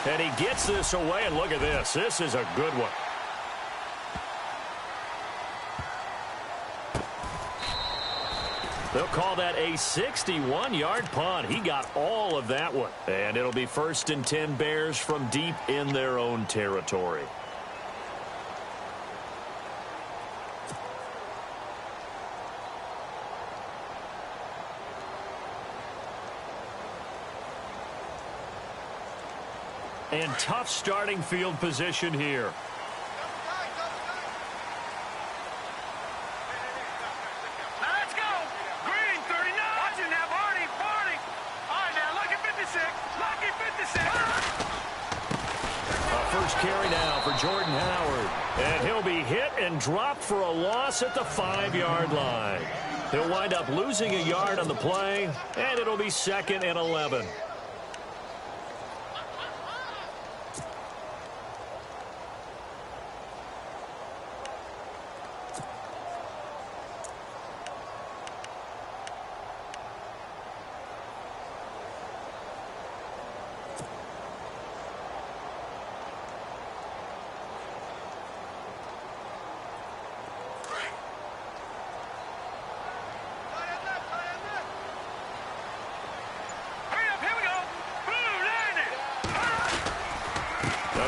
And he gets this away, and look at this. This is a good one. They'll call that a 61-yard punt. He got all of that one. And it'll be 1st and 10 Bears from deep in their own territory. And tough starting field position here. Let's go. Green, 39. Watching that, Barney. All right, now, lucky 56. Lucky 56. First carry now for Jordan Howard. And he'll be hit and dropped for a loss at the 5-yard line. He'll wind up losing a yard on the play, and it'll be 2nd and 11.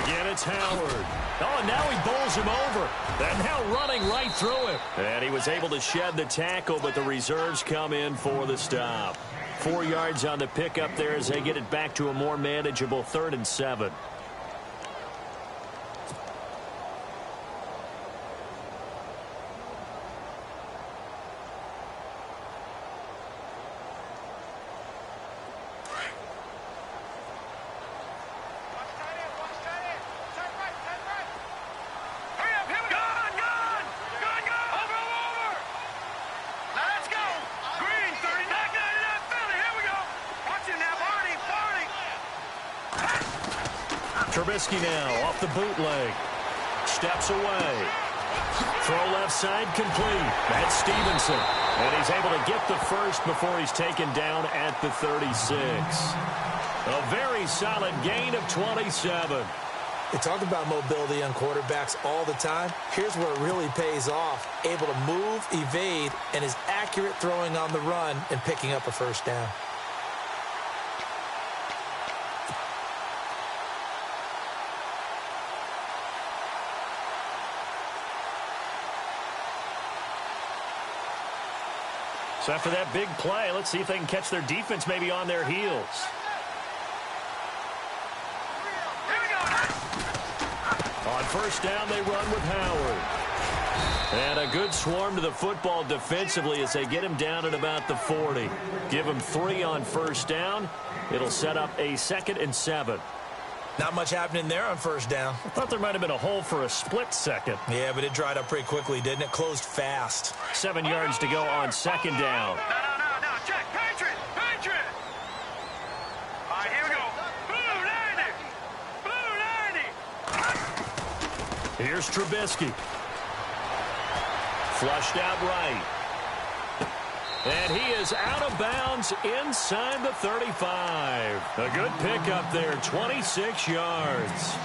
Again, it's Howard. Oh, and now he bowls him over. And now running right through him. And he was able to shed the tackle, but the reserves come in for the stop. 4 yards on the pickup there as they get it back to a more manageable 3rd and 7. Trubisky now off the bootleg. Steps away. Throw left side complete. That's Stevenson. And he's able to get the first before he's taken down at the 36. A very solid gain of 27. They talk about mobility on quarterbacks all the time. Here's where it really pays off. Able to move, evade, and is accurate throwing on the run and picking up a first down. So after that big play, let's see if they can catch their defense maybe on their heels. On first down, they run with Howard. And a good swarm to the football defensively as they get him down at about the 40. Give him 3 on first down. It'll set up a 2nd and 7. Not much happening there on first down. I thought there might have been a hole for a split second. Yeah, but it dried up pretty quickly, didn't it? Closed fast. 7 yards to go on 2nd down. No. Check. Patriot. All right, here we go. Blue 90. Here's Trubisky. Flushed out right. And he is out of bounds inside the 35. A good pickup there, 26 yards.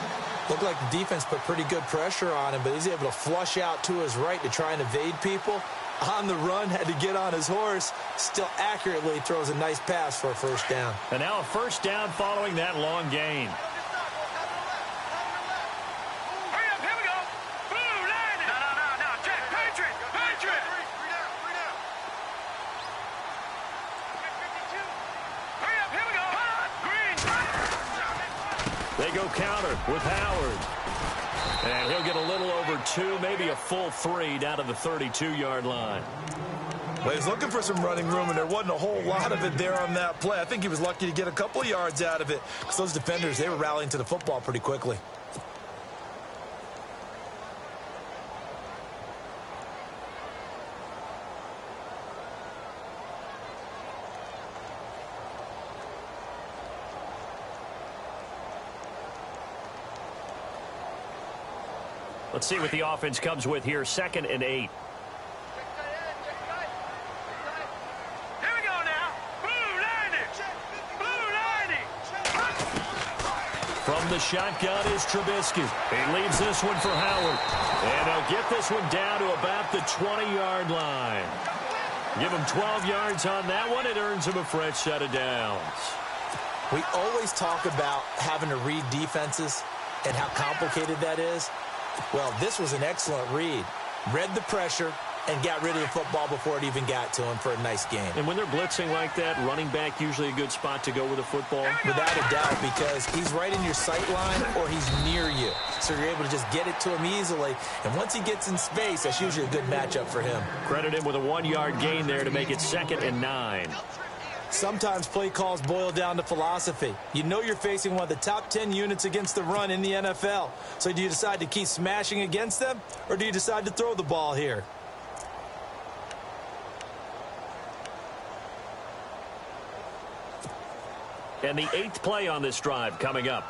Looked like the defense put pretty good pressure on him, but he's able to flush out to his right to try and evade people. On the run, had to get on his horse. Still accurately throws a nice pass for a first down. And now a first down following that long gain. They go counter with Howard. And he'll get a little over 2, maybe a full 3 down to the 32-yard line. Well, he's looking for some running room, and there wasn't a whole lot of it there on that play. I think he was lucky to get a couple of yards out of it because those defenders, they were rallying to the football pretty quickly. Let's see what the offense comes with here. 2nd and 8. Here we go now. Blue 90. From From the shotgun is Trubisky. He leaves this one for Howard. And he'll get this one down to about the 20-yard line. Give him 12 yards on that one. It earns him a fresh set of downs. We always talk about having to read defenses and how complicated that is. Well, this was an excellent read. Read the pressure and got rid of the football before it even got to him for a nice game. And when they're blitzing like that, running back usually a good spot to go with a football? Without a doubt, because he's right in your sight line or he's near you. So you're able to just get it to him easily. And once he gets in space, that's usually a good matchup for him. Credit him with a 1-yard gain there to make it 2nd and 9. Sometimes play calls boil down to philosophy. You know you're facing one of the top 10 units against the run in the NFL. So do you decide to keep smashing against them, or do you decide to throw the ball here? And the 8th play on this drive coming up.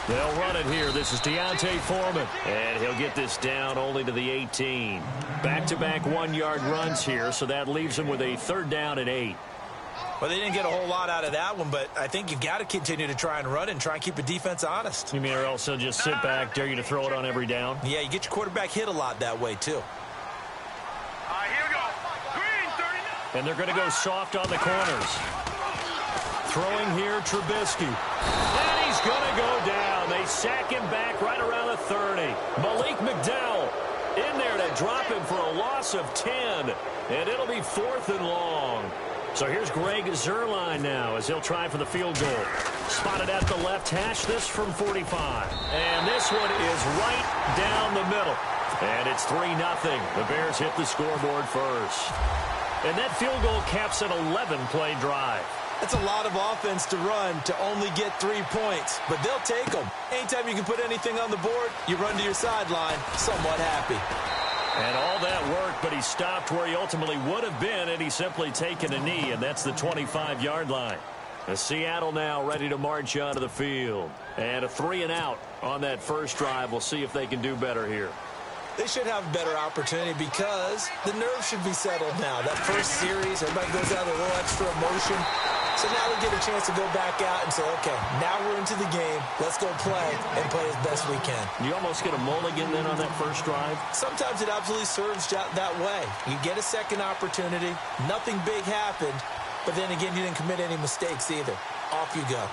They'll run it here. This is Deontay Foreman. And he'll get this down only to the 18. Back-to-back 1-yard runs here, so that leaves him with a 3rd down and 8. Well, they didn't get a whole lot out of that one, but I think you've got to continue to try and run and try and keep the defense honest. You mean or else they'll just sit back, dare you to throw it on every down? Yeah, you get your quarterback hit a lot that way, too. Here we go. Green, 39. And they're going to go soft on the corners. Throwing here, Trubisky. And he's going to go down. They sack him back right around the 30. Malik McDowell in there to drop him for a loss of 10. And it'll be 4th and long. So here's Greg Zuerlein now as he'll try for the field goal. Spotted at the left hash, this from 45. And this one is right down the middle. And it's 3-0. The Bears hit the scoreboard first. And that field goal caps an 11-play drive. That's a lot of offense to run to only get 3 points, but they'll take them. Anytime you can put anything on the board, you run to your sideline somewhat happy. And all that worked, but he stopped where he ultimately would have been, and he's simply taken a knee, and that's the 25-yard line. Seattle now ready to march onto the field. And a 3-and-out on that first drive. We'll see if they can do better here. They should have a better opportunity because the nerves should be settled now. That first series, everybody goes out with a little extra emotion. So now they get a chance to go back out and say, okay, now we're into the game. Let's go play and play as best we can. You almost get a mulligan then on that first drive? Sometimes it absolutely serves that way. You get a second opportunity. Nothing big happened. But then again, you didn't commit any mistakes either. Off you go.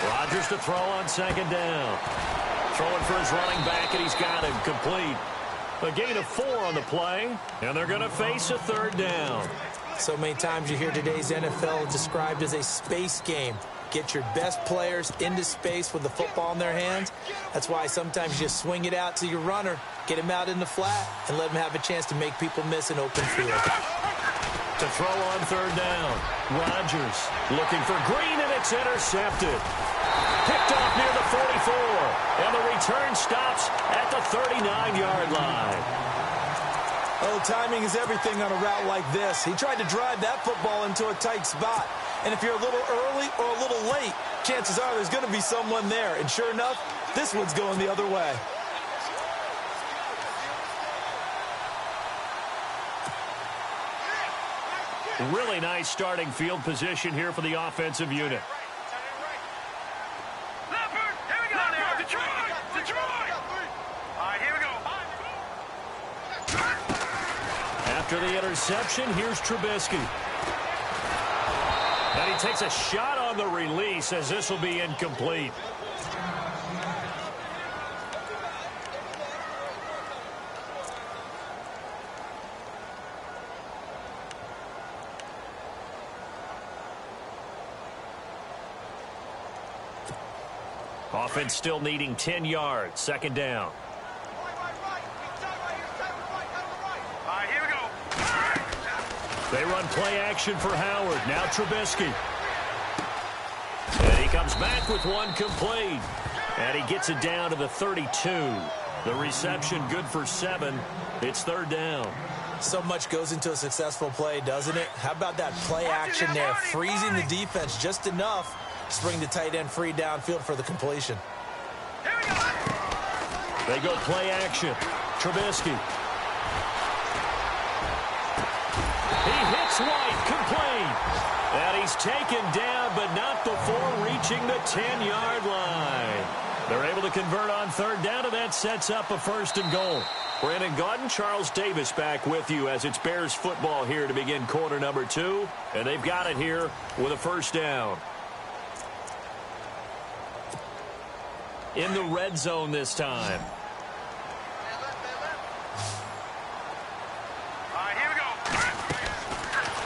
Rodgers to throw on 2nd down. Throwing for his running back, and he's got him complete. A gain of 4 on the play, and they're going to face a 3rd down. So many times you hear today's NFL described as a space game. Get your best players into space with the football in their hands. That's why sometimes you just swing it out to your runner, get him out in the flat, and let him have a chance to make people miss an open field. To throw on 3rd down. Rodgers looking for Green, and it's intercepted. Picked off near the 44, and the return stops at the 39-yard line. Oh, timing is everything on a route like this. He tried to drive that football into a tight spot. And if you're a little early or a little late, chances are there's going to be someone there. And sure enough, this one's going the other way. Really nice starting field position here for the offensive unit. Leopard, here we go now. Detroit! Detroit! All right, here we go. After the interception, here's Trubisky. And he takes a shot on the release as this will be incomplete. Offense still needing 10 yards. 2nd down. They run play action for Howard. Now Trubisky. And he comes back with one complete. And he gets it down to the 32. The reception good for 7. It's third down. So much goes into a successful play, doesn't it? How about that play action there, freezing the defense just enough to bring the tight end free downfield for the completion. They go play action. Trubisky. He hits White, complete. And he's taken down, but not before reaching the 10-yard line. They're able to convert on third down, and that sets up a 1st and goal. Brandon Gaudin, Charles Davis back with you as it's Bears football here to begin quarter number 2. And they've got it here with a 1st down. In the red zone this time.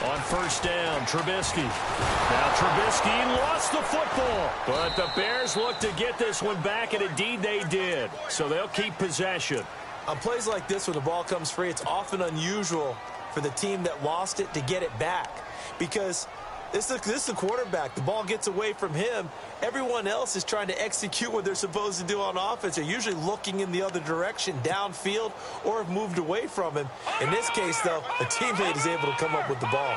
On 1st down, Trubisky. Now Trubisky lost the football, but the Bears look to get this one back, and indeed they did. So they'll keep possession. On plays like this, when the ball comes free, it's often unusual for the team that lost it to get it back, because this is the quarterback. The ball gets away from him. Everyone else is trying to execute what they're supposed to do on offense. They're usually looking in the other direction, downfield, or have moved away from him. In this case, though, a teammate is able to come up with the ball.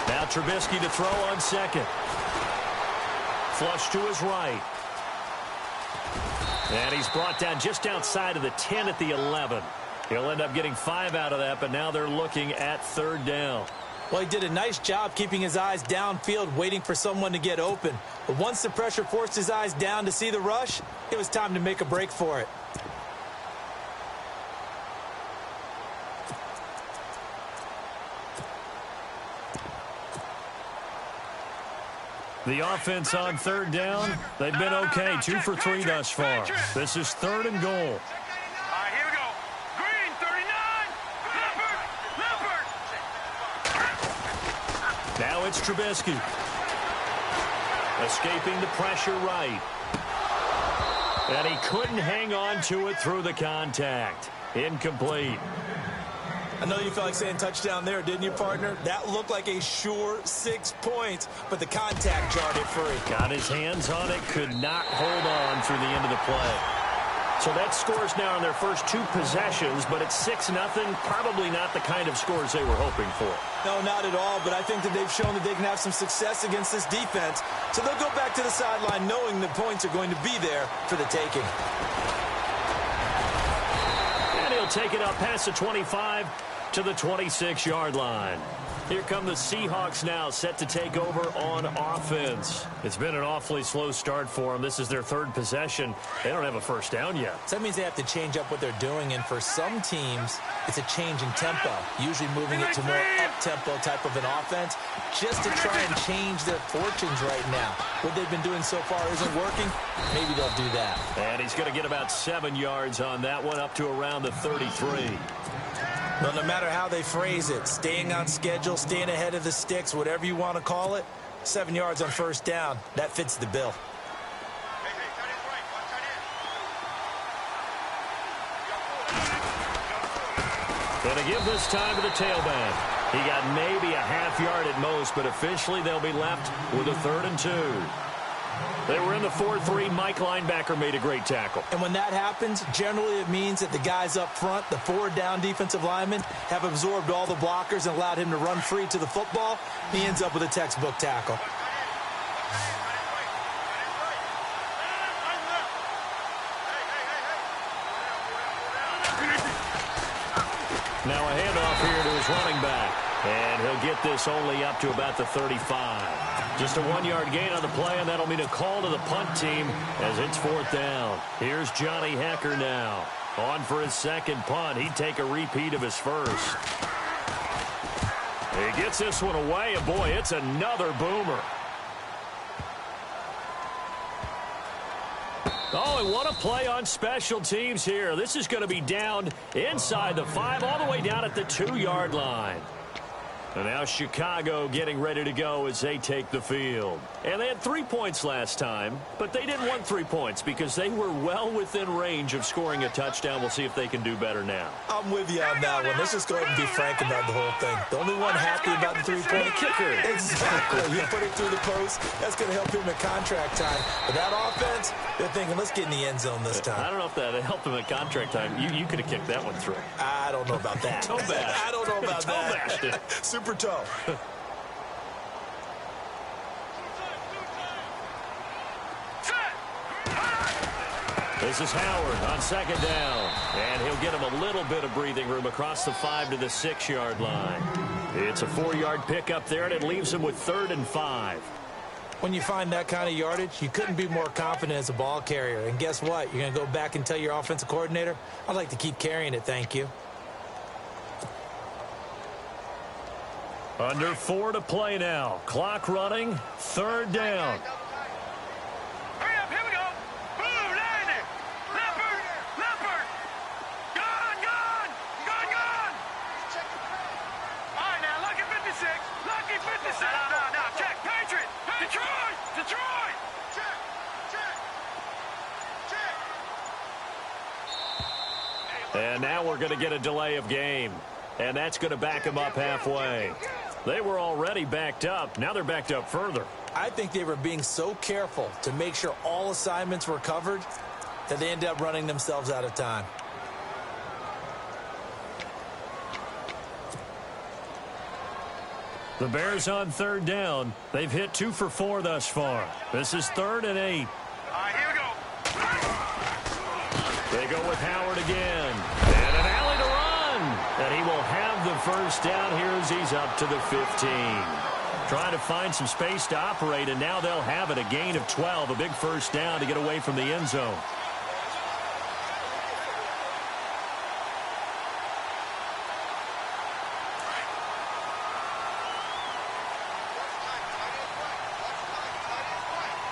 Now Trubisky to throw on 2nd. Flush to his right. And he's brought down just outside of the 10 at the 11. He'll end up getting 5 out of that, but now they're looking at 3rd down. Well, he did a nice job keeping his eyes downfield, waiting for someone to get open. But once the pressure forced his eyes down to see the rush, it was time to make a break for it. The offense on 3rd down, they've been okay. 2 for 3 thus far. This is 3rd and goal. Now it's Trubisky. Escaping the pressure right. And he couldn't hang on to it through the contact. Incomplete. I know you felt like saying touchdown there, didn't you, partner? That looked like a sure 6 points, but the contact jarred it free. Got his hands on it, could not hold on through the end of the play. So that scores now in their first 2 possessions, but it's 6-0. Probably not the kind of scores they were hoping for. No, not at all, but I think that they've shown that they can have some success against this defense. So they'll go back to the sideline knowing the points are going to be there for the taking. And he'll take it up past the 25 to the 26-yard line. Here come the Seahawks now, set to take over on offense. It's been an awfully slow start for them. This is their 3rd possession. They don't have a 1st down yet. So that means they have to change up what they're doing, and for some teams, it's a change in tempo, usually moving it to more up-tempo type of an offense, just to try and change their fortunes right now. What they've been doing so far isn't working. Maybe they'll do that. And he's going to get about 7 yards on that one, up to around the 33. Well, no matter how they phrase it, staying on schedule, staying ahead of the sticks, whatever you want to call it, 7 yards on 1st down, that fits the bill. Going to give this time to the tailback. He got maybe a half yard at most, but officially they'll be left with a 3rd and 2. They were in the 4-3. Mike linebacker made a great tackle. And when that happens, generally it means that the guys up front, the 4 down defensive linemen, have absorbed all the blockers and allowed him to run free to the football. He ends up with a textbook tackle. Now a handoff here to his running back. And he'll get this only up to about the 35. Just a 1-yard gain on the play, and that'll mean a call to the punt team as it's 4th down. Here's Johnny Hecker now. On for his 2nd punt. He'd take a repeat of his 1st. He gets this one away, and boy, it's another boomer. Oh, and what a play on special teams here. This is going to be down inside the 5, all the way down at the 2-yard line. And now Chicago getting ready to go as they take the field. And they had 3 points last time, but they didn't want 3 points because they were well within range of scoring a touchdown. We'll see if they can do better now. I'm with you on that one. Let's just go ahead and be frank about the whole thing. The only one happy about the three-point kicker. Exactly. You put it through the post. That's going to help him at contract time. But that offense, they're thinking, let's get in the end zone this time. I don't know if that helped him at contract time. You could have kicked that one through. I don't know about that. Toe bash. I don't know about that. Bashed it. Super toe. This is Howard on second down. And he'll get him a little bit of breathing room across the 5 to the 6-yard line. It's a 4-yard pickup there, and it leaves him with 3rd and 5. When you find that kind of yardage, you couldn't be more confident as a ball carrier. And guess what? You're going to go back and tell your offensive coordinator, I'd like to keep carrying it, thank you. Under 4 to play now. Clock running. 3rd down. Hurry up, here we go. Boom, line it. Leopard, leopard. Gone. All right, now, lucky 56. Lucky 56. No, check. Patriot. Detroit. Check. And now we're going to get a delay of game. And that's going to back them up halfway. They were already backed up. Now they're backed up further. I think they were being so careful to make sure all assignments were covered that they ended up running themselves out of time. The Bears on 3rd down. They've hit 2 for 4 thus far. This is 3rd and 8. All right, here we go. They go with Howard again. And an alley to run. And he will have the first down here as he's up to the 15. Trying to find some space to operate, and now they'll have it. A gain of 12, a big first down to get away from the end zone.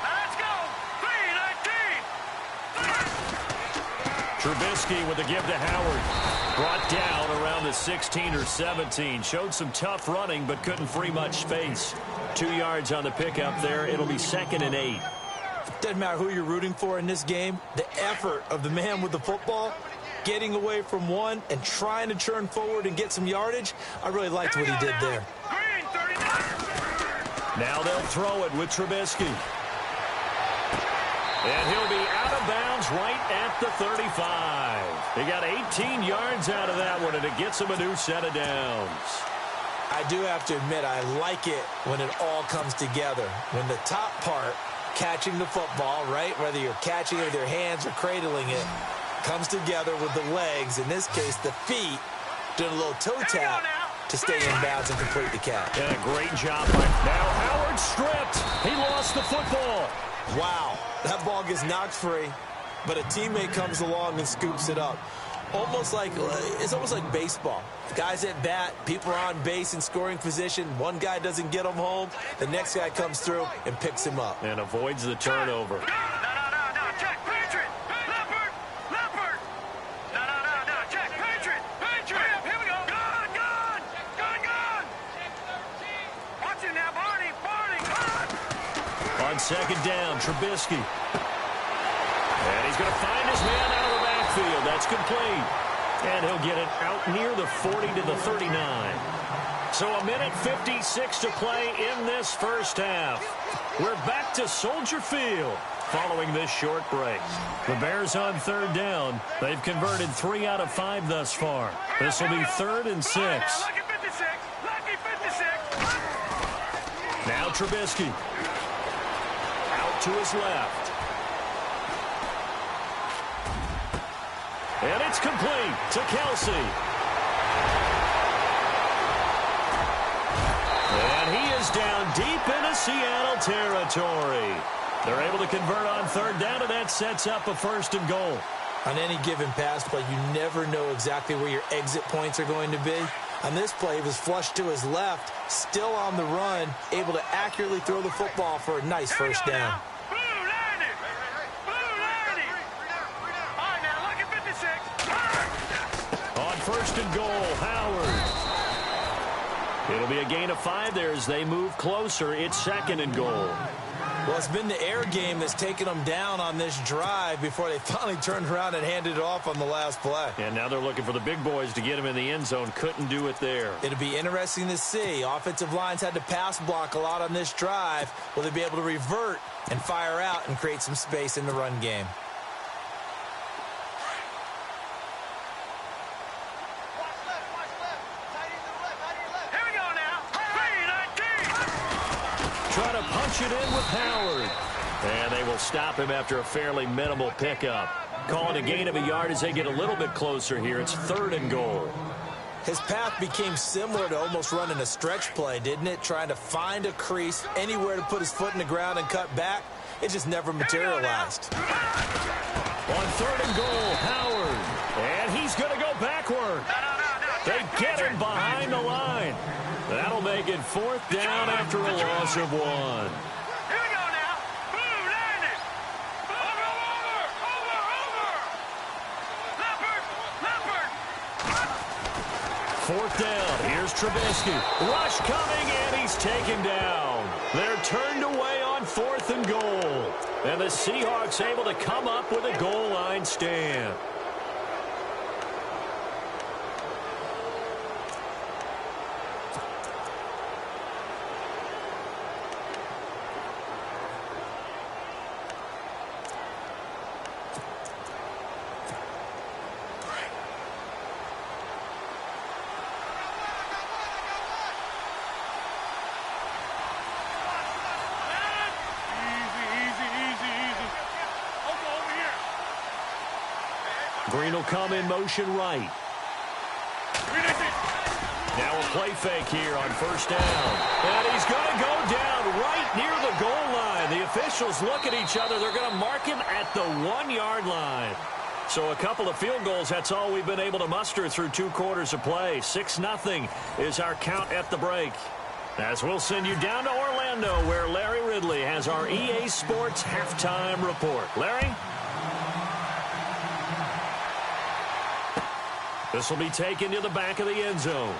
Let's go. 3-19. Trubisky with a give to Howard. Brought down around the 16 or 17. Showed some tough running, but couldn't free much space. 2 yards on the pickup there. It'll be 2nd and 8. Doesn't matter who you're rooting for in this game. The effort of the man with the football, getting away from one and trying to turn forward and get some yardage, I really liked what he did there. Green, 39. Now they'll throw it with Trubisky. And he'll be out of bounds right at the 35. He got 18 yards out of that one, and it gets him a new set of downs. I do have to admit, I like it when it all comes together. When the top part, catching the football, right, whether you're catching it with your hands or cradling it, comes together with the legs, in this case the feet, doing a little toe tap to stay in bounds and complete the catch. Yeah, great job. Now Howard stripped. He lost the football. Wow, that ball gets knocked free, but a teammate comes along and scoops it up. It's almost like baseball. Guys at bat, people are on base in scoring position. One guy doesn't get him home. The next guy comes through and picks him up. And avoids the turnover. No. Check. Patriot. Leopard. No. Check. Patriot. Hurry up. Here we go. Gone. Watch it now, Barney. On 2nd down, Trubisky. And he's going to find his man out of the backfield. That's complete. And he'll get it out near the 40 to the 39. So 1:56 to play in this first half. We're back to Soldier Field following this short break. The Bears on 3rd down. They've converted 3 out of 5 thus far. This will be 3rd and 6. Lucky 56. Now Trubisky. Out to his left. And it's complete to Kelsey. And he is down deep into Seattle territory. They're able to convert on 3rd down, and that sets up a 1st and goal. On any given pass play, you never know exactly where your exit points are going to be. On this play, he was flushed to his left, still on the run, able to accurately throw the football for a nice 1st down. On 1st and goal, Howard. It'll be a gain of 5 there as they move closer. It's 2nd and goal. Well, it's been the air game that's taken them down on this drive before they finally turned around and handed it off on the last play. And now they're looking for the big boys to get him in the end zone. Couldn't do it there. It'll be interesting to see. Offensive lines had to pass block a lot on this drive. Will they be able to revert and fire out and create some space in the run game? Trying to punch it in with Howard. And they will stop him after a fairly minimal pickup. Calling a gain of a yard as they get a little bit closer here. It's 3rd and goal. His path became similar to almost running a stretch play, didn't it? Trying to find a crease, anywhere to put his foot in the ground and cut back. It just never materialized. On 3rd and goal, Howard. And he's going to go backward. They get him behind the line. That'll make it 4th down after a loss of 1. Here we go now. Boom, landed. Over. Leopard. 4th down. Here's Trubisky. Rush coming, and he's taken down. They're turned away on 4th and goal. And the Seahawks able to come up with a goal line stand. Green will come in motion right. Now a play fake here on 1st down. And he's going to go down right near the goal line. The officials look at each other. They're going to mark him at the 1-yard line. So a couple of field goals, that's all we've been able to muster through 2 quarters of play. 6-0 is our count at the break. As we'll send you down to Orlando, where Larry Ridley has our EA Sports halftime report. Larry? This will be taken to the back of the end zone.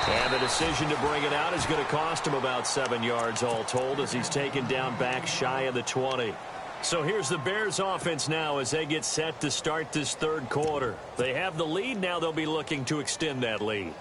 And the decision to bring it out is going to cost him about 7 yards all told as he's taken down back shy of the 20. So here's the Bears offense now as they get set to start this 3rd quarter. They have the lead. Now they'll be looking to extend that lead.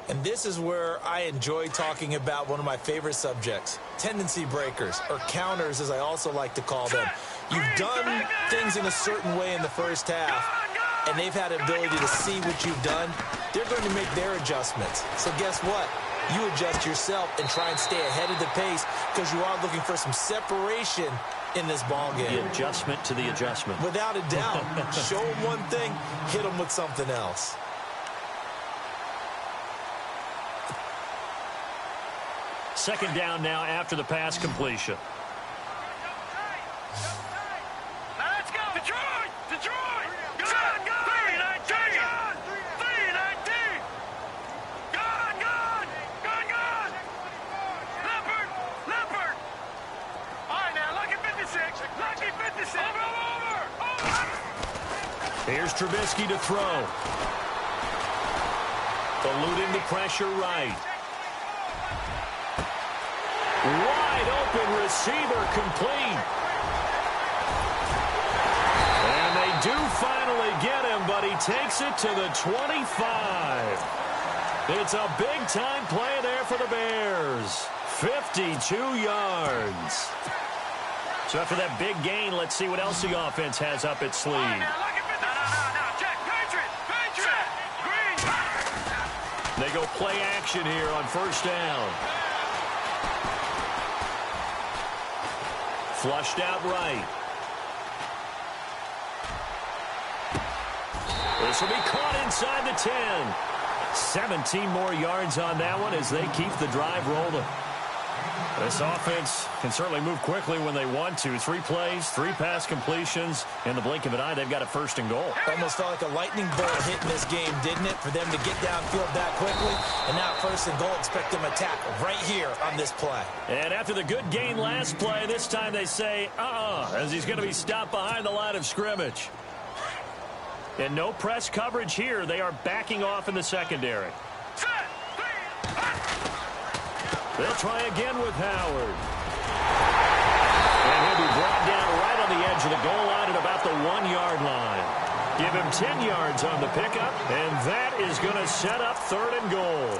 And this is where I enjoy talking about one of my favorite subjects, tendency breakers, or counters as I also like to call them. You've done things in a certain way in the first half, and they've had an ability to see what you've done. They're going to make their adjustments. So guess what? You adjust yourself and try and stay ahead of the pace because you are looking for some separation in this ball game. The adjustment to the adjustment. Without a doubt. Show them one thing, hit them with something else. Second down now after the pass completion. Let's go. Detroit. Go. 3-19. Gone. Leopard. All right, now, lucky 56. Over. Here's Trubisky to throw. Eluding the pressure right. Wide open receiver complete. And they do finally get him, but he takes it to the 25. It's a big-time play there for the Bears. 52 yards. So after that big gain, let's see what else the offense has up its sleeve. Check. Patriot. Green. They go play action here on 1st down. Flushed out right. This will be caught inside the 10. 17 more yards on that one as they keep the drive rolling. This offense can certainly move quickly when they want to. 3 plays, 3 pass completions. In the blink of an eye, they've got a 1st and goal. Almost felt like a lightning bolt hit in this game, didn't it? For them to get downfield that quickly. And now 1st and goal, expect them to tackle right here on this play. And after the good gain last play, this time they say, as he's going to be stopped behind the line of scrimmage. And no press coverage here. They are backing off in the secondary. Set. 3, They'll try again with Howard. And he'll be brought down right on the edge of the goal line at about the 1-yard line. Give him 10 yards on the pickup, and that is going to set up 3rd and goal.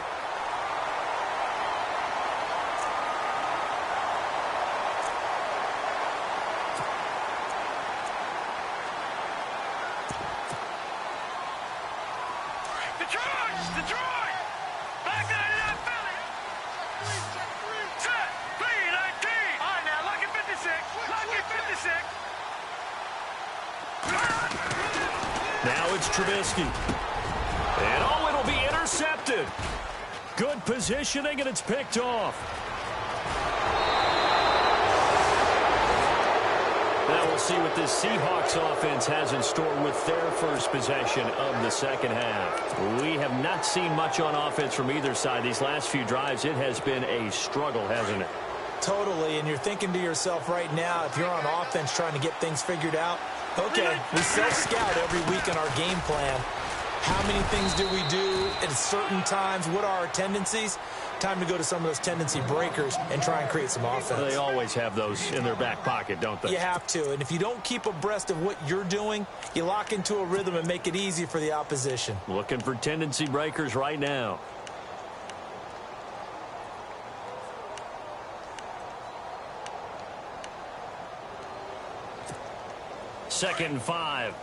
Detroit! Back 99 Philly! Set! B-19! All right, now, lucky 56. Lucky 56. Now it's Trubisky. And, oh, it'll be intercepted. Good positioning, and it's picked off. Now we'll see what this Seahawks offense has in store with their first possession of the second half. We have not seen much on offense from either side. These last few drives, it has been a struggle, hasn't it? Totally, and you're thinking to yourself right now, if you're on offense trying to get things figured out, okay, we self-scout every week in our game plan. How many things do we do at certain times? What are our tendencies? Time to go to some of those tendency breakers and try and create some offense. They always have those in their back pocket, don't they? You have to, and if you don't keep abreast of what you're doing, you lock into a rhythm and make it easy for the opposition. Looking for tendency breakers right now. Second and 5.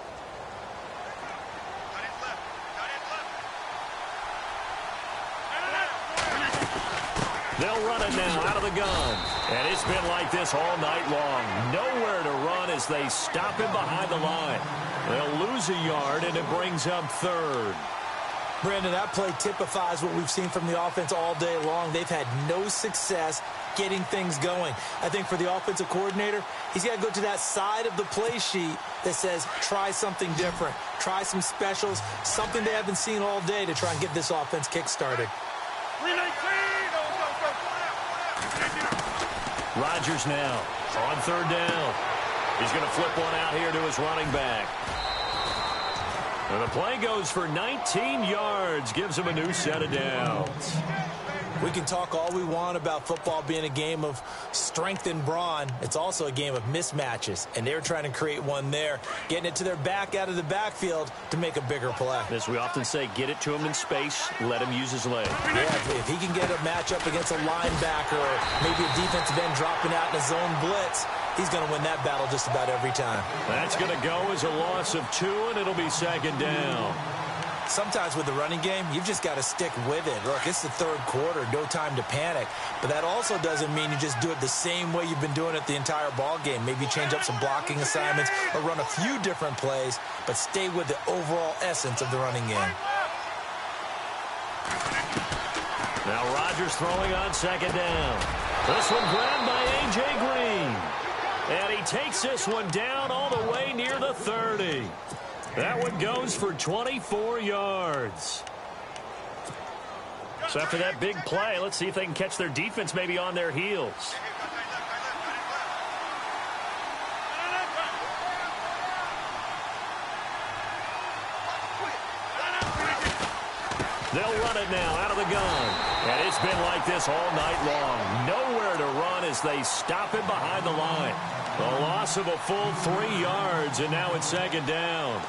They'll run it now out of the gun. And it's been like this all night long. Nowhere to run as they stop him behind the line. They'll lose a yard, and it brings up 3rd. Brandon, that play typifies what we've seen from the offense all day long. They've had no success getting things going. I think for the offensive coordinator, he's got to go to that side of the play sheet that says, try something different. Try some specials, something they haven't seen all day to try and get this offense kick-started. Rodgers now on 3rd down. He's going to flip one out here to his running back. And the play goes for 19 yards, gives him a new set of downs. We can talk all we want about football being a game of strength and brawn. It's also a game of mismatches, and they're trying to create one there, getting it to their back out of the backfield to make a bigger play. As we often say, get it to him in space, let him use his leg. Yeah, if he can get a matchup against a linebacker or maybe a defensive end dropping out in a zone blitz, he's going to win that battle just about every time. That's going to go as a loss of 2, and it'll be 2nd down. Sometimes with the running game, you've just got to stick with it. Look, it's the 3rd quarter, no time to panic. But that also doesn't mean you just do it the same way you've been doing it the entire ball game. Maybe change up some blocking assignments or run a few different plays, but stay with the overall essence of the running game. Now Rodgers throwing on 2nd down. This one grabbed by A.J. Green. And he takes this one down all the way near the 30. That one goes for 24 yards. So after that big play, let's see if they can catch their defense maybe on their heels. They'll run it now out of the gun. And it's been like this all night long. Nowhere to run as they stop him behind the line. A loss of a full 3 yards, and now it's 2nd down.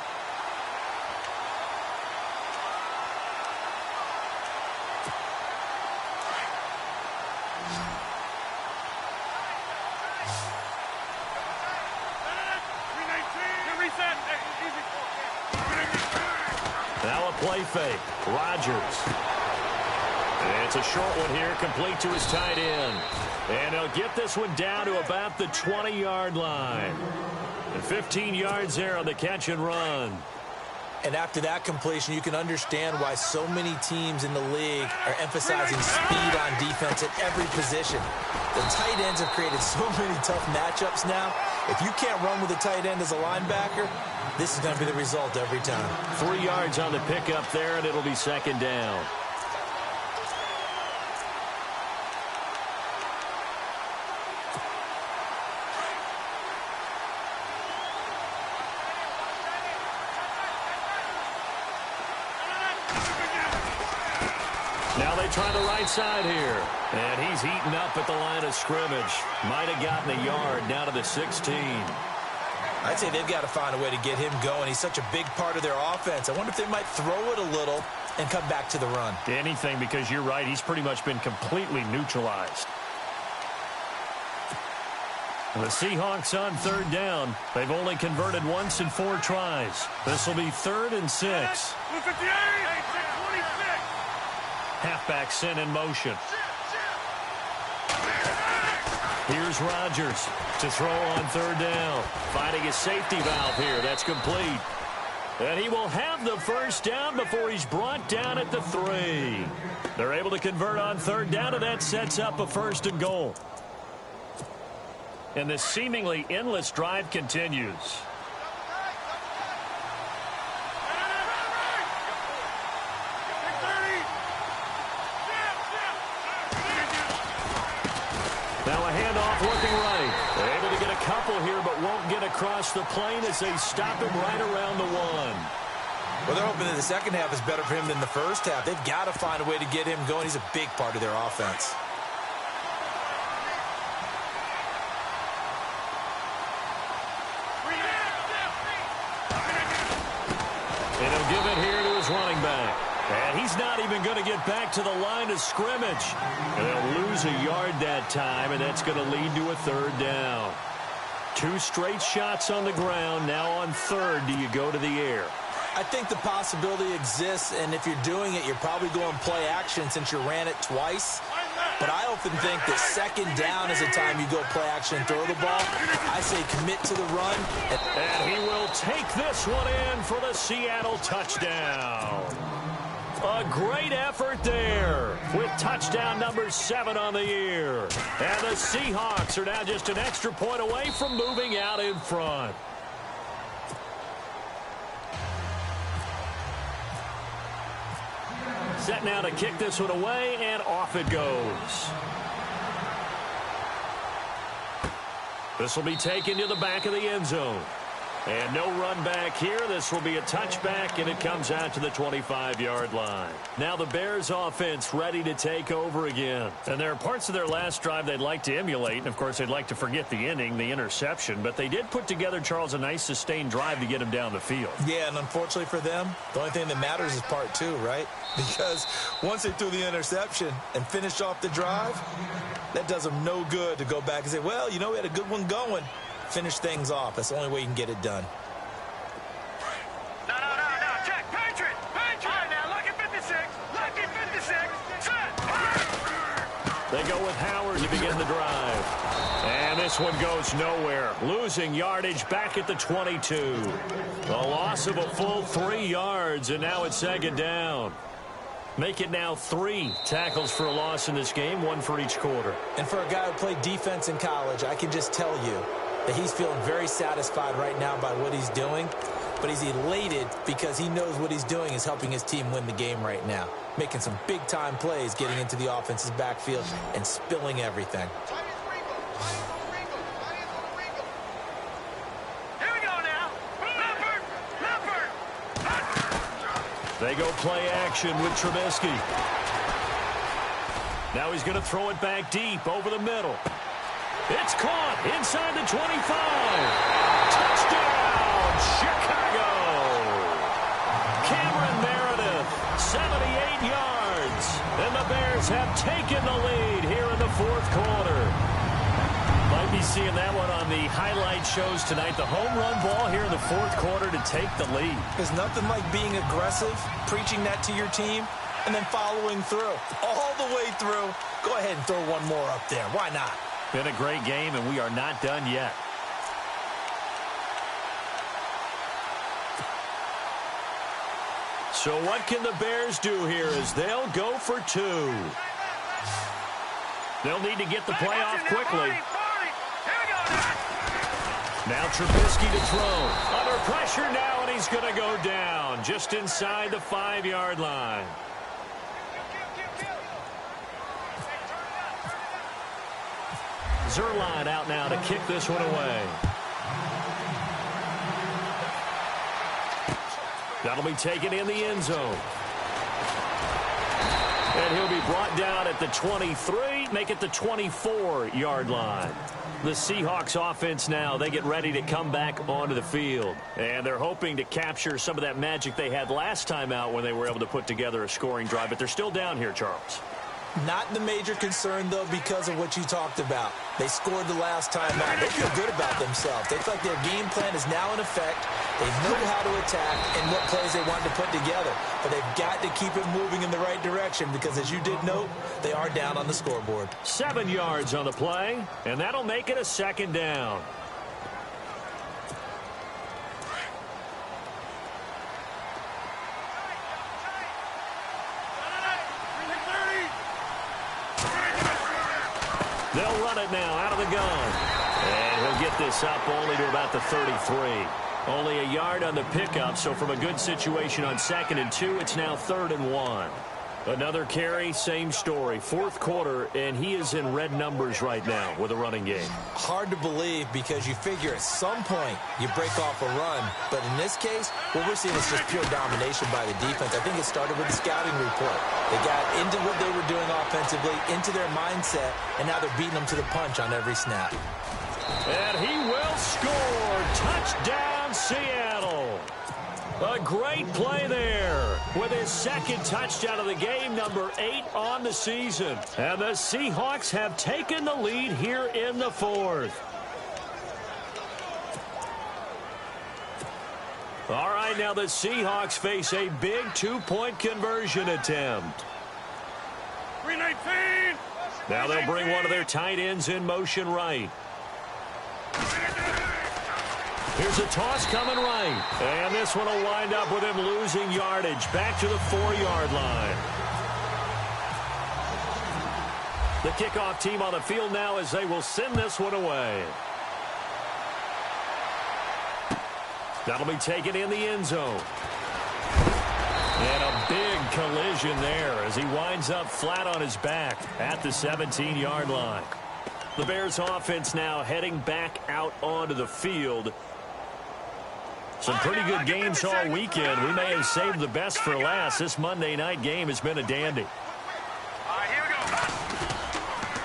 Now a play fake. Rodgers. And it's a short one here, complete to his tight end. And he'll get this one down to about the 20-yard line. And 15 yards there on the catch and run. And after that completion, you can understand why so many teams in the league are emphasizing speed on defense at every position. The tight ends have created so many tough matchups now. If you can't run with a tight end as a linebacker, this is going to be the result every time. 3 yards on the pickup there, and it'll be 2nd down. Now they to try the right side here. And he's eaten up at the line of scrimmage. Might have gotten a yard down to the 16. I'd say they've got to find a way to get him going. He's such a big part of their offense. I wonder if they might throw it a little and come back to the run. Anything, because you're right. He's pretty much been completely neutralized. The Seahawks on third down. They've only converted once in 4 tries. This will be 3rd and 6. Halfback sent in motion. Here's Rodgers to throw on 3rd down. Finding a safety valve here. That's complete. And he will have the 1st down before he's brought down at the 3. They're able to convert on 3rd down, and that sets up a 1st and goal. And this seemingly endless drive continues. Now a handoff looking right. They're able to get a couple here, but won't get across the plane as they stop him right around the 1. Well, they're hoping that the second half is better for him than the first half. They've got to find a way to get him going. He's a big part of their offense. And he'll give it here to his running back. And he's not even going to get back to the line of scrimmage. And they'll lose a yard that time, and that's going to lead to a 3rd down. 2 straight shots on the ground. Now on 3rd, do you go to the air? I think the possibility exists, and if you're doing it, you're probably going play action since you ran it twice. But I often think that 2nd down is the time you go play action and throw the ball. I say commit to the run. And he will take this one in for the Seattle touchdown. A great effort there with touchdown number 7 on the year. And the Seahawks are now just an extra point away from moving out in front. Set now to kick this one away, and off it goes. This will be taken to the back of the end zone. And no run back here. This will be a touchback, and it comes out to the 25-yard line. Now the Bears offense ready to take over again. And there are parts of their last drive they'd like to emulate. And, of course, they'd like to forget the inning, the interception. But they did put together, Charles, a nice sustained drive to get him down the field. Yeah, and unfortunately for them, the only thing that matters is part 2, right? Because once they threw the interception and finished off the drive, that does them no good to go back and say, well, you know, we had a good one going. Finish things off. That's the only way you can get it done. No. Check. Patriot. All right, now, lucky 56. Lucky 56. Set. They go with Howard to begin the drive. And this one goes nowhere. Losing yardage back at the 22. A loss of a full 3 yards, and now it's 2nd down. Make it now 3 tackles for a loss in this game, 1 for each quarter. And for a guy who played defense in college, I can just tell you that he's feeling very satisfied right now by what he's doing. But he's elated because he knows what he's doing is helping his team win the game right now. Making some big-time plays, getting into the offense's backfield, and spilling everything. Here we go now. Leopard. They go play action with Trubisky. Now he's going to throw it back deep over the middle. It's caught inside the 25. Touchdown, Chicago. Cameron Meredith, 78 yards. And the Bears have taken the lead here in the 4th quarter. Might be seeing that one on the highlight shows tonight. The home run ball here in the 4th quarter to take the lead. There's nothing like being aggressive, preaching that to your team, and then following through. All the way through. Go ahead and throw one more up there. Why not? Been a great game, and we are not done yet. So what can the Bears do here as they'll go for 2? They'll need to get the play off quickly. Now Trubisky to throw. Under pressure now, and he's going to go down just inside the 5-yard line. Zerline out now to kick this one away. That'll be taken in the end zone. And he'll be brought down at the 23, make it the 24-yard line. The Seahawks offense now, they get ready to come back onto the field. And they're hoping to capture some of that magic they had last time out when they were able to put together a scoring drive. But they're still down here, Charles. Not the major concern, though, because of what you talked about. They scored the last time out. They feel good about themselves. They feel like their game plan is now in effect. They know how to attack and what plays they want to put together. But they've got to keep it moving in the right direction because, as you did note, they are down on the scoreboard. 7 yards on the play, and that'll make it a second down. They'll run it now out of the gun. And he'll get this up only to about the 33. Only a yard on the pickup, so from a good situation on 2nd and 2, it's now 3rd and 1. Another carry, same story. 4th quarter, and he is in red numbers right now with a running game. Hard to believe because you figure at some point you break off a run. But in this case, what we're seeing is just pure domination by the defense. I think it started with the scouting report. They got into what they were doing offensively, into their mindset, and now they're beating them to the punch on every snap. And he will score. Touchdown, Seattle. A great play there with his 2nd touchdown of the game, number 8 on the season. And the Seahawks have taken the lead here in the 4th. All right, now the Seahawks face a big 2-point conversion attempt. 319. Now they'll bring one of their tight ends in motion right. Here's a toss coming right. And this one will wind up with him losing yardage back to the 4-yard line. The kickoff team on the field now as they will send this one away. That'll be taken in the end zone. And a big collision there as he winds up flat on his back at the 17-yard line. The Bears offense now heading back out onto the field. Some pretty good games all weekend. We may have saved the best for last. This Monday night game has been a dandy. Here we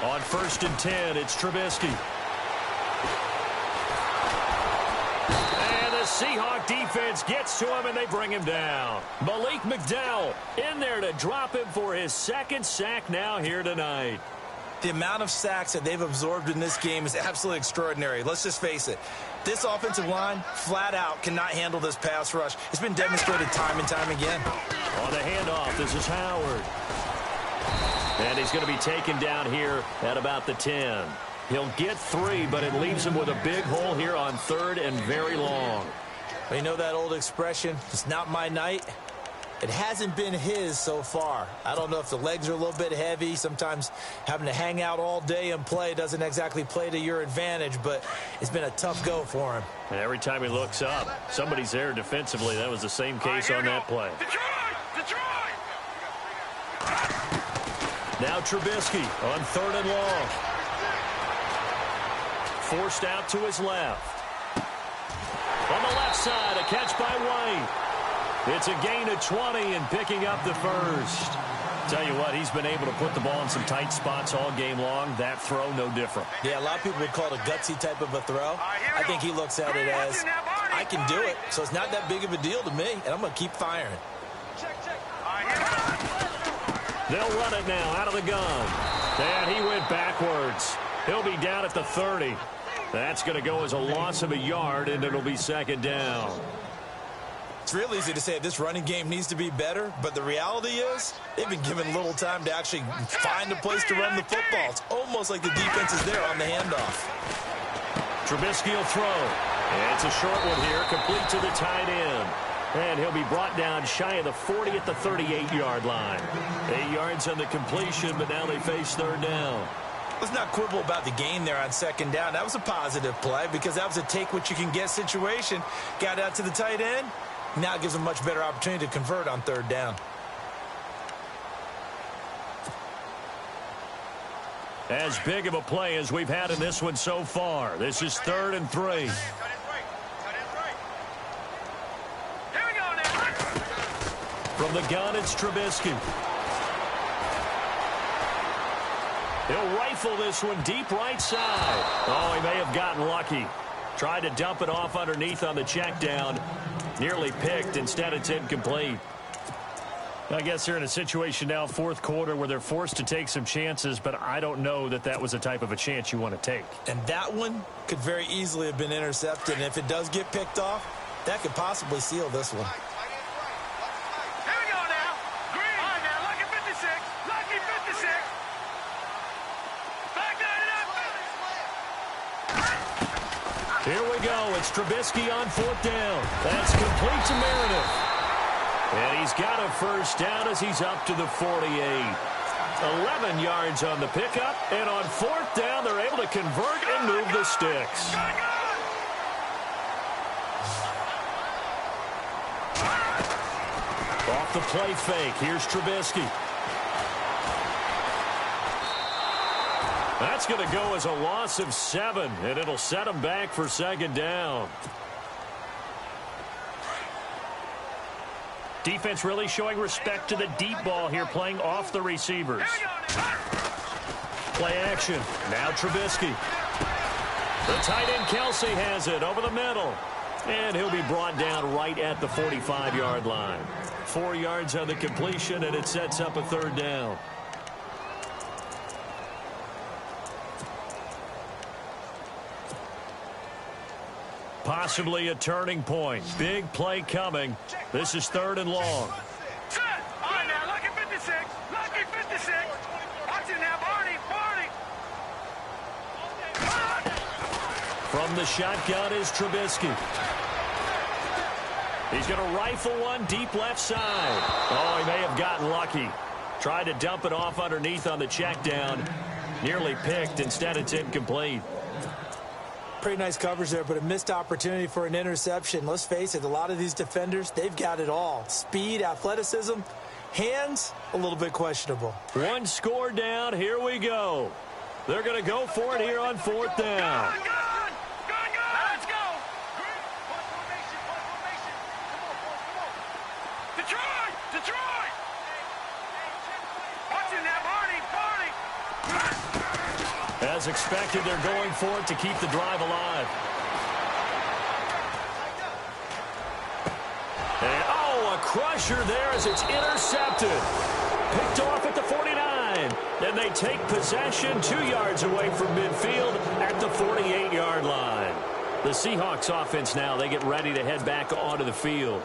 go. On 1st and 10, it's Trubisky. And the Seahawk defense gets to him, and they bring him down. Malik McDowell in there to drop him for his 2nd sack now here tonight. The amount of sacks that they've absorbed in this game is absolutely extraordinary. Let's just face it. This offensive line, flat out, cannot handle this pass rush. It's been demonstrated time and time again. On the handoff, this is Howard. And he's going to be taken down here at about the 10. He'll get 3, but it leaves him with a big hole here on 3rd and very long. You know that old expression, it's not my night? It hasn't been his so far. I don't know if the legs are a little bit heavy. Sometimes having to hang out all day and play doesn't exactly play to your advantage, but it's been a tough go for him. And every time he looks up, somebody's there defensively. That was the same case on that play. Detroit! Now Trubisky on 3rd and long. Forced out to his left. On the left side, a catch by White. It's a gain of 20 and picking up the 1st. Tell you what, he's been able to put the ball in some tight spots all game long. That throw, no different. Yeah, a lot of people would call it a gutsy type of a throw. I think he looks at it as, I can do it, so it's not that big of a deal to me, and I'm going to keep firing. They'll run it now out of the gun. And he went backwards. He'll be down at the 30. That's going to go as a loss of a yard, and it'll be 2nd down. It's real easy to say this running game needs to be better, but the reality is they've been given little time to actually find a place to run the football. It's almost like the defense is there on the handoff. Trubisky will throw. And it's a short one here, complete to the tight end. And he'll be brought down shy of the 40 at the 38-yard line. 8 yards on the completion, but now they face 3rd down. Let's not quibble about the gain there on 2nd down. That was a positive play because that was a take-what-you-can-get situation. Got out to the tight end. Now it gives them a much better opportunity to convert on 3rd down. As big of a play as we've had in this one so far. This is 3rd and 3. Here we go now. From the gun, it's Trubisky. He'll rifle this one deep right side. Oh, he may have gotten lucky. Tried to dump it off underneath on the check down. Nearly picked. Instead, it's incomplete. I guess they're in a situation now, fourth quarter, where they're forced to take some chances, but I don't know that that was the type of a chance you want to take. And that one could very easily have been intercepted. And if it does get picked off, that could possibly seal this one. Here we go now. Green. All right, now, lucky 56. Lucky 56. Back that up. Here we go. It's Trubisky on fourth down. That's complete to Meredith. And he's got a first down as he's up to the 48. 11 yards on the pickup. And on fourth down, they're able to convert and move the sticks. Off the play fake. Here's Trubisky. That's going to go as a loss of 7, and it'll set him back for second down. Defense really showing respect to the deep ball here, playing off the receivers. Play action. Now Trubisky. The tight end Kelsey has it over the middle. And he'll be brought down right at the 45-yard line. 4 yards on the completion, and it sets up a third down. Possibly a turning point. Big play coming. This is third and long. Set. All right, now, lucky 56. Lucky 56. Watch it now, Barney. From the shotgun is Trubisky. He's going to rifle one deep left side. Oh, he may have gotten lucky. Tried to dump it off underneath on the check down. Nearly picked. Instead, it's incomplete. Pretty nice coverage there, but a missed opportunity for an interception. Let's face it, a lot of these defenders, they've got it all. Speed, athleticism, hands, a little bit questionable. One score down. Here we go. They're going to go for it here on fourth down. Good. Let's go. Detroit. Watch it now, Barney. As expected, they're going for it to keep the drive alive. And, a crusher there as it's intercepted. Picked off at the 49. And they take possession 2 yards away from midfield at the 48-yard line. The Seahawks offense now, they get ready to head back onto the field.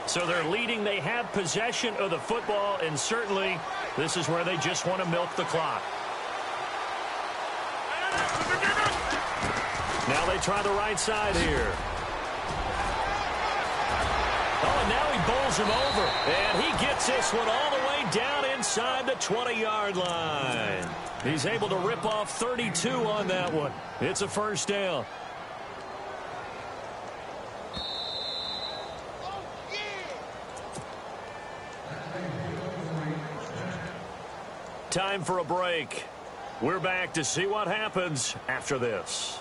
So they're leading. They have possession of the football, and certainly this is where they just want to milk the clock. Now they try the right side here. Oh, and now he bowls him over. And he gets this one all the way down inside the 20-yard line. He's able to rip off 32 on that one. It's a first down. Time for a break. We're back to see what happens after this.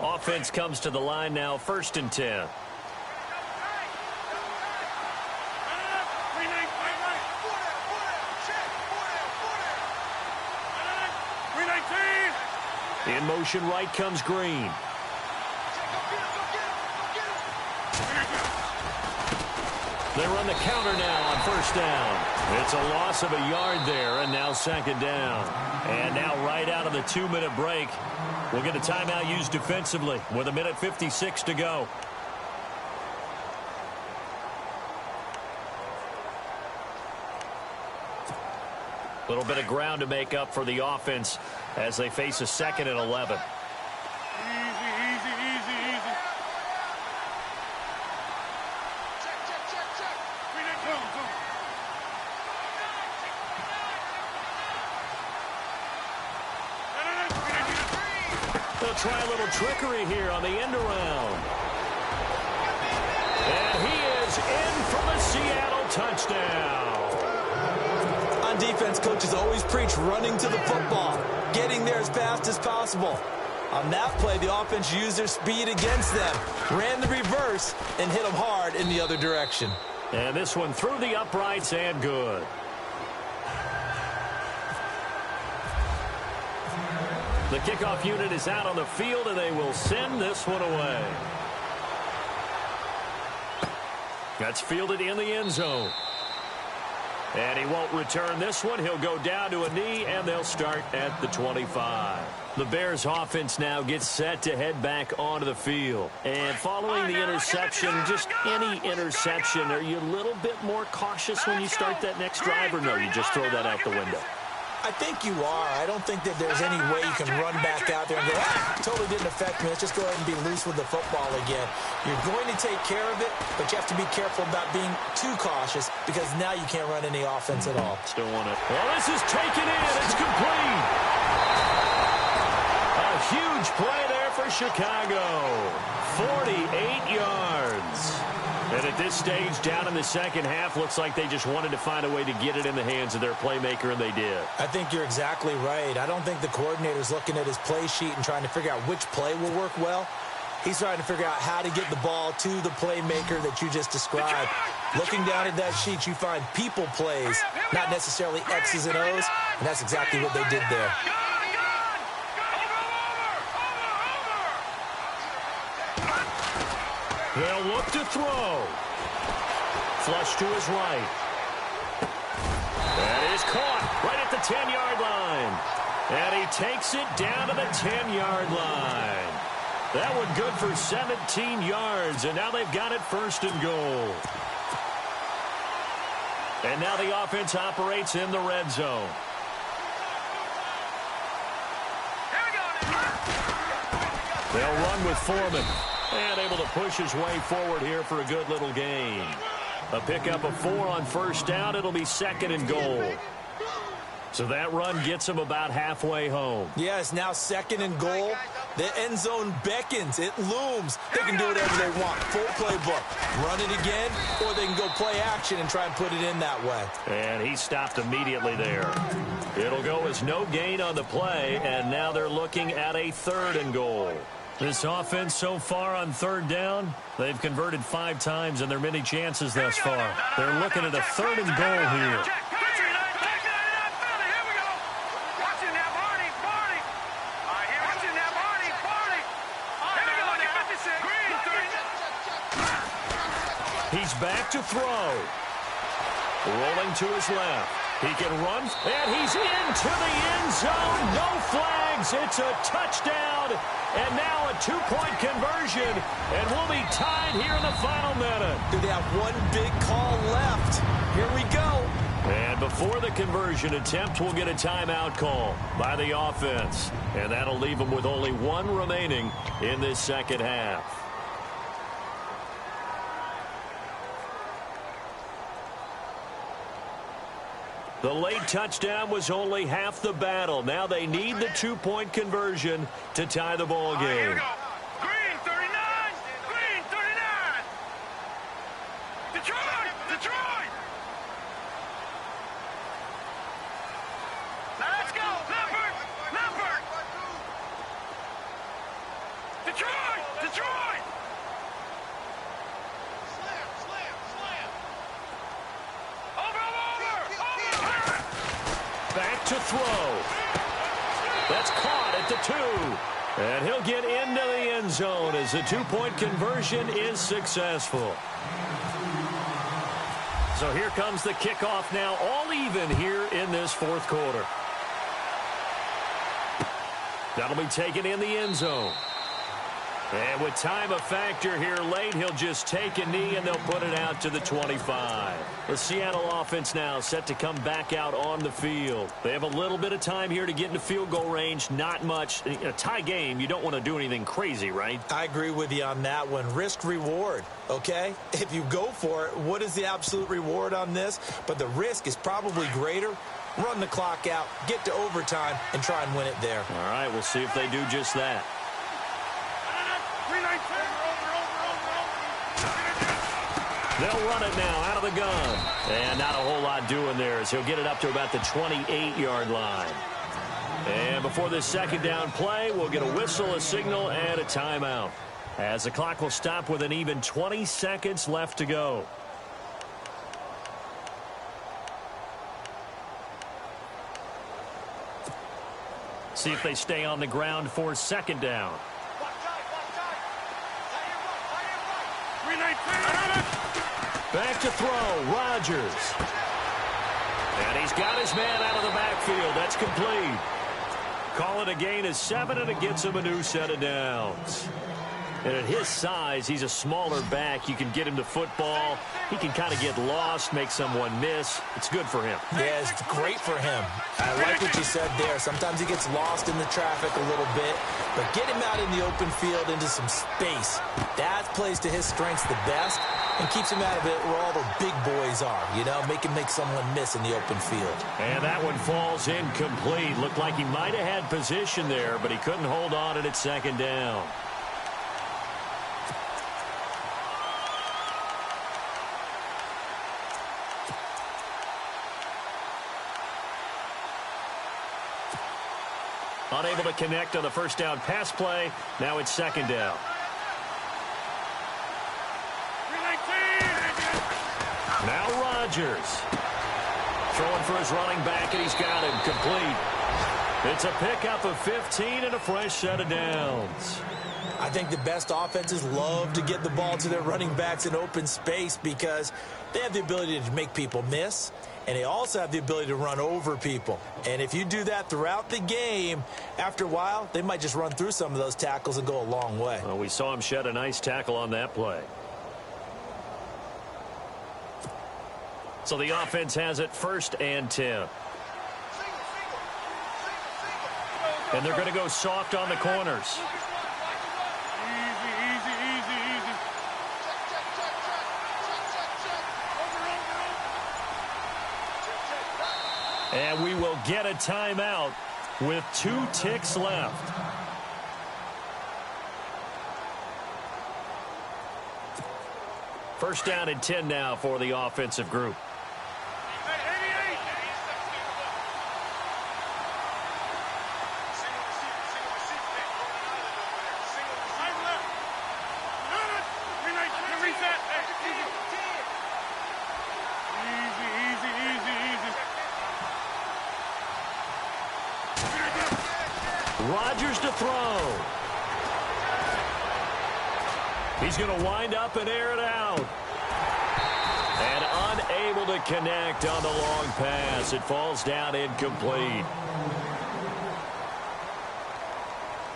Offense comes to the line now, 1st and 10. In motion right comes Green. They run the counter now on first down. It's a loss of a yard there, and now second down. And now right out of the 2-minute break, we'll get a timeout used defensively with 1:56 to go. A little bit of ground to make up for the offense as they face a 2nd and 11. They'll try a little trickery here on the end around. And he is in for the Seattle touchdown. On defense, coaches always preach running to the football. Getting there as fast as possible. On that play, the offense used their speed against them, ran the reverse, and hit them hard in the other direction. And this one through the uprights and good. The kickoff unit is out on the field, and they will send this one away. That's fielded in the end zone. And he won't return this one. He'll go down to a knee, and they'll start at the 25. The Bears offense now gets set to head back onto the field. And following the interception, just any interception, are you a little bit more cautious when you start that next drive, or no, you just throw that out the window? I think you are. I don't think that there's any way you can run back out there and go, totally didn't affect me. Let's just go ahead and be loose with the football again. You're going to take care of it, but you have to be careful about being too cautious because now you can't run any offense at all. Still want it. Well, this is taken in. It's complete. A huge play there for Chicago. 48 yards. And at this stage, down in the second half, looks like they just wanted to find a way to get it in the hands of their playmaker, and they did. I think you're exactly right. I don't think the coordinator's looking at his play sheet and trying to figure out which play will work well. He's trying to figure out how to get the ball to the playmaker that you just described. Looking down at that sheet, you find people plays, not necessarily X's and O's, and that's exactly what they did there. They'll look to throw. Flush to his right. That is caught right at the 10-yard line. And he takes it down to the 10-yard line. That one good for 17 yards, and now they've got it first and goal. And now the offense operates in the red zone. They'll run with Foreman. And able to push his way forward here for a good little gain. A pickup of 4 on first down. It'll be second and goal. So that run gets him about halfway home. Yes, now second and goal. The end zone beckons. It looms. They can do whatever they want. Full playbook. Run it again, or they can go play action and try and put it in that way. And he stopped immediately there. It'll go as no gain on the play, and now they're looking at a third and goal. This offense so far on third down, they've converted 5 times in their many chances thus far. They're looking at a third and goal here. He's back to throw. Rolling to his left. He can run, and he's into the end zone. No flags. It's a touchdown, and now a 2-point conversion, and we'll be tied here in the final minute. Do they have one big call left? Here we go. And before the conversion attempt, we'll get a timeout call by the offense, and that'll leave them with only 1 remaining in this second half. The late touchdown was only half the battle. Now they need the 2-point conversion to tie the ball game. Here we go. Green 39. Green 39. Detroit. Detroit. Now let's go. Leopard. Leopard. Detroit. Detroit. Back to throw. That's caught at the 2. And he'll get into the end zone as the 2-point conversion is successful. So here comes the kickoff now, all even here in this fourth quarter. That'll be taken in the end zone. And with time a factor here late, he'll just take a knee and they'll put it out to the 25. The Seattle offense now set to come back out on the field. They have a little bit of time here to get into field goal range, not much. In a tie game, you don't want to do anything crazy, right? I agree with you on that one. Risk reward, okay? If you go for it, what is the absolute reward on this? But the risk is probably greater. Run the clock out, get to overtime, and try and win it there. All right, we'll see if they do just that. They'll run it now out of the gun. And not a whole lot doing there as he'll get it up to about the 28-yard line. And before this second down play, we'll get a whistle, a signal, and a timeout, as the clock will stop with an even 20 seconds left to go. See if they stay on the ground for second down. Back to throw, Rodgers. And he's got his man out of the backfield. That's complete. Call it a gain of 7, and it gets him a new set of downs. And at his size, he's a smaller back. You can get him to football. He can kind of get lost, make someone miss. It's good for him. Yeah, it's great for him. I like what you said there. Sometimes he gets lost in the traffic a little bit, but get him out in the open field into some space. That plays to his strengths the best and keeps him out of it where all the big boys are, you know, make someone miss in the open field. And that one falls incomplete. Looked like he might have had position there, but he couldn't hold on at second down. Unable to connect on the first down pass play. Now it's second down. Now Rodgers. Throwing for his running back, and he's got him complete. It's a pickup of 15 and a fresh set of downs. I think the best offenses love to get the ball to their running backs in open space because they have the ability to make people miss, and they also have the ability to run over people. And if you do that throughout the game, after a while, they might just run through some of those tackles and go a long way. Well, we saw him shed a nice tackle on that play. So the offense has it 1st and 10. And they're going to go soft on the corners. And we will get a timeout with 2 ticks left. First down and 10 now for the offensive group. Rodgers to throw. He's going to wind up and air it out. And unable to connect on the long pass. It falls down incomplete.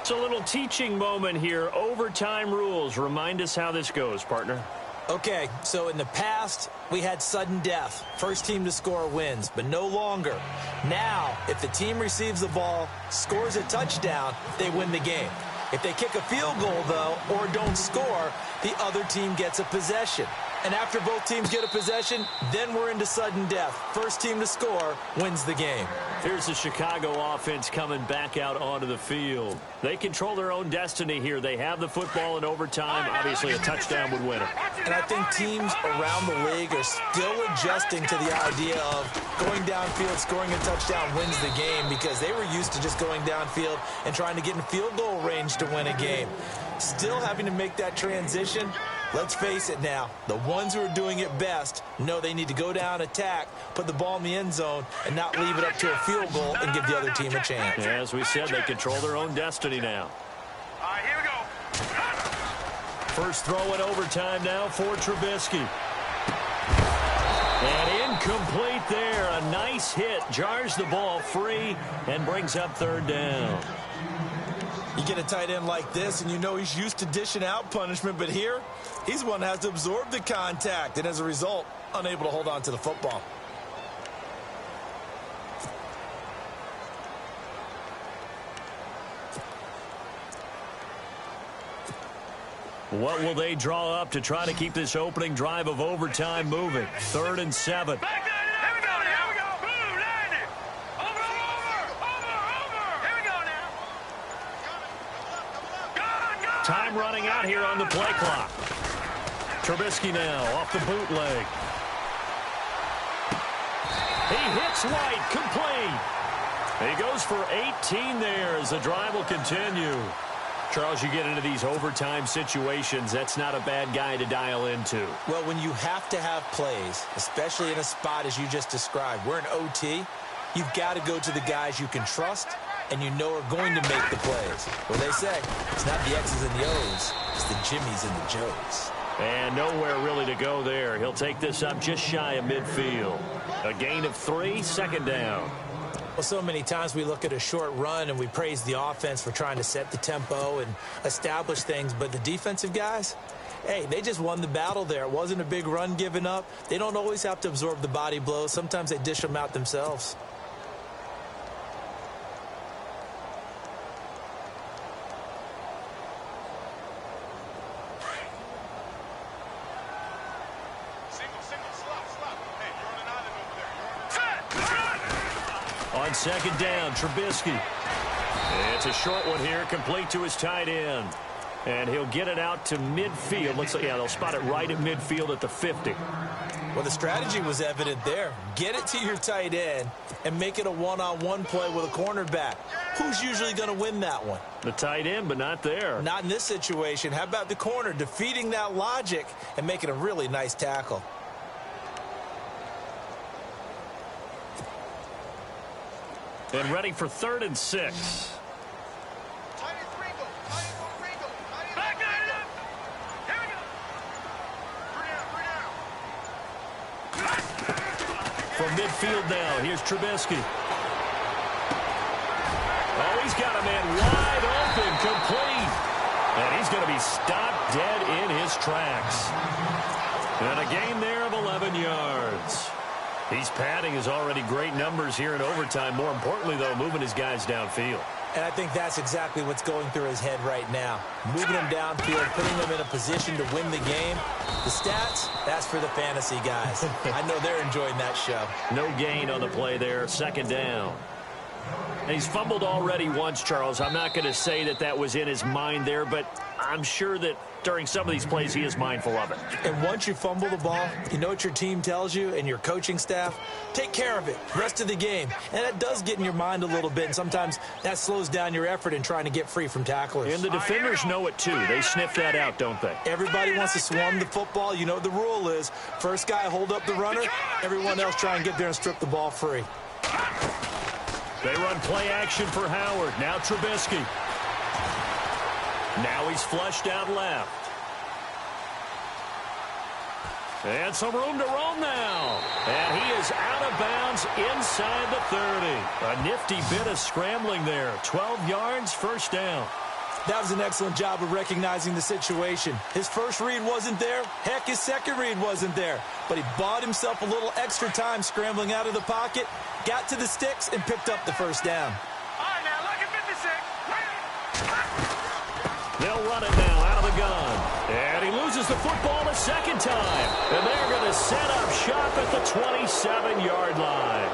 It's a little teaching moment here. Overtime rules. Remind us how this goes, partner. Okay, so in the past, we had sudden death. First team to score wins, but no longer. Now, if the team receives the ball, scores a touchdown, they win the game. If they kick a field goal, though, or don't score, the other team gets a possession. And after both teams get a possession, then we're into sudden death. First team to score wins the game. Here's the Chicago offense coming back out onto the field. They control their own destiny here. They have the football in overtime. Obviously, a touchdown would win it. And I think teams around the league are still adjusting to the idea of going downfield, scoring a touchdown wins the game because they were used to just going downfield and trying to get in field goal range to win a game. Still having to make that transition. Let's face it now, the ones who are doing it best know they need to go down, attack, put the ball in the end zone, and not leave it up to a field goal and give the other team a chance. As we said, they control their own destiny now. All right, here we go. First throw in overtime now for Trubisky. And incomplete there. A nice hit. Jars the ball free and brings up 3rd down. You get a tight end like this, and you know he's used to dishing out punishment, but here, he's one that has to absorb the contact, and as a result, unable to hold on to the football. What will they draw up to try to keep this opening drive of overtime moving? 3rd and 7. Time running out here on the play clock. Trubisky now off the bootleg. He hits White, complete. He goes for 18 there as the drive will continue. Charles, you get into these overtime situations, that's not a bad guy to dial into. Well, when you have to have plays, especially in a spot as you just described, we're in OT, you've got to go to the guys you can trust and you know are going to make the plays. Well, they say it's not the X's and the O's, it's the Jimmies and the Joes. And nowhere really to go there. He'll take this up just shy of midfield. A gain of 3, second down. Well, so many times we look at a short run and we praise the offense for trying to set the tempo and establish things, but the defensive guys, hey, they just won the battle there. It wasn't a big run given up. They don't always have to absorb the body blows. Sometimes they dish them out themselves. On second down, Trubisky. It's a short one here, complete to his tight end. And he'll get it out to midfield. Looks like, yeah, they'll spot it right at midfield at the 50. Well, the strategy was evident there. Get it to your tight end and make it a one-on-one play with a cornerback. Who's usually going to win that one? The tight end, but not there. Not in this situation. How about the corner defeating that logic and making a really nice tackle? And ready for 3rd and 6. From midfield now, here's Trubisky. Oh, he's got a man wide open, complete. And he's going to be stopped dead in his tracks. And a gain there of 11 yards. He's padding his already great numbers here in overtime. More importantly, though, moving his guys downfield. And I think that's exactly what's going through his head right now. Moving them downfield, putting them in a position to win the game. The stats, that's for the fantasy guys. I know they're enjoying that show. No gain on the play there, second down. And he's fumbled already once, Charles. I'm not going to say that that was in his mind there, but I'm sure that during some of these plays he is mindful of it. And once you fumble the ball, you know what your team tells you and your coaching staff? Take care of it, rest of the game. And that does get in your mind a little bit, and sometimes that slows down your effort in trying to get free from tacklers. And the defenders know it too. They sniff that out, don't they? Everybody wants to swarm the football. You know what the rule is. First guy hold up the runner, everyone else try and get there and strip the ball free. They run play action for Howard. Now Trubisky. Now he's flushed out left. And some room to roam now. And he is out of bounds inside the 30. A nifty bit of scrambling there. 12 yards, first down. That was an excellent job of recognizing the situation. His first read wasn't there. Heck, his second read wasn't there. But he bought himself a little extra time scrambling out of the pocket, got to the sticks, and picked up the first down. All right, now, look at 56. They'll run it now out of the gun. And he loses the football a second time. And they're going to set up shop at the 27-yard line.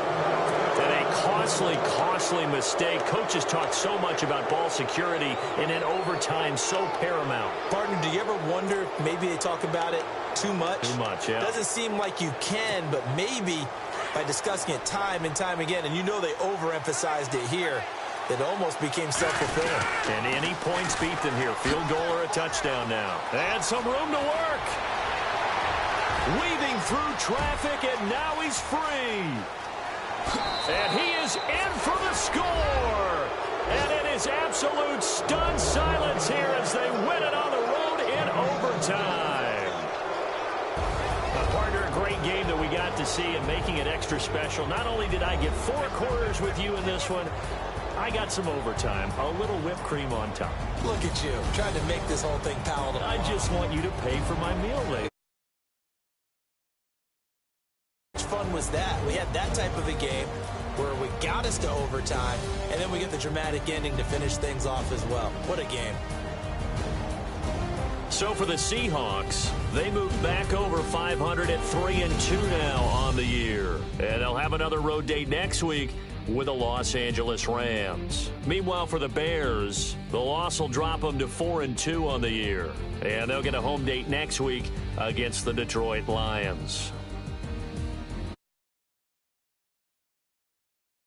And a costly mistake. Coaches talk so much about ball security, and in overtime, so paramount. Partner, do you ever wonder if maybe they talk about it too much? Too much, yeah. Doesn't seem like you can, but maybe by discussing it time and time again, and you know they overemphasized it here, it almost became self-fulfilling. And any points beat them here. Field goal or a touchdown now. And some room to work. Weaving through traffic, and now he's free. And he is in for the score. And it is absolute stunned silence here as they win it on the road in overtime. Partner, a great game that we got to see and making it extra special. Not only did I get 4 quarters with you in this one, I got some overtime, a little whipped cream on top. Look at you, trying to make this whole thing palatable. I just want you to pay for my meal later. How much fun was that? We had that type of a game where we got us to overtime, and then we get the dramatic ending to finish things off as well. What a game. So for the Seahawks, they move back over 500 at 3-2 now on the year. And they'll have another road date next week with the Los Angeles Rams. Meanwhile, for the Bears, the loss will drop them to 4-2 on the year. And they'll get a home date next week against the Detroit Lions.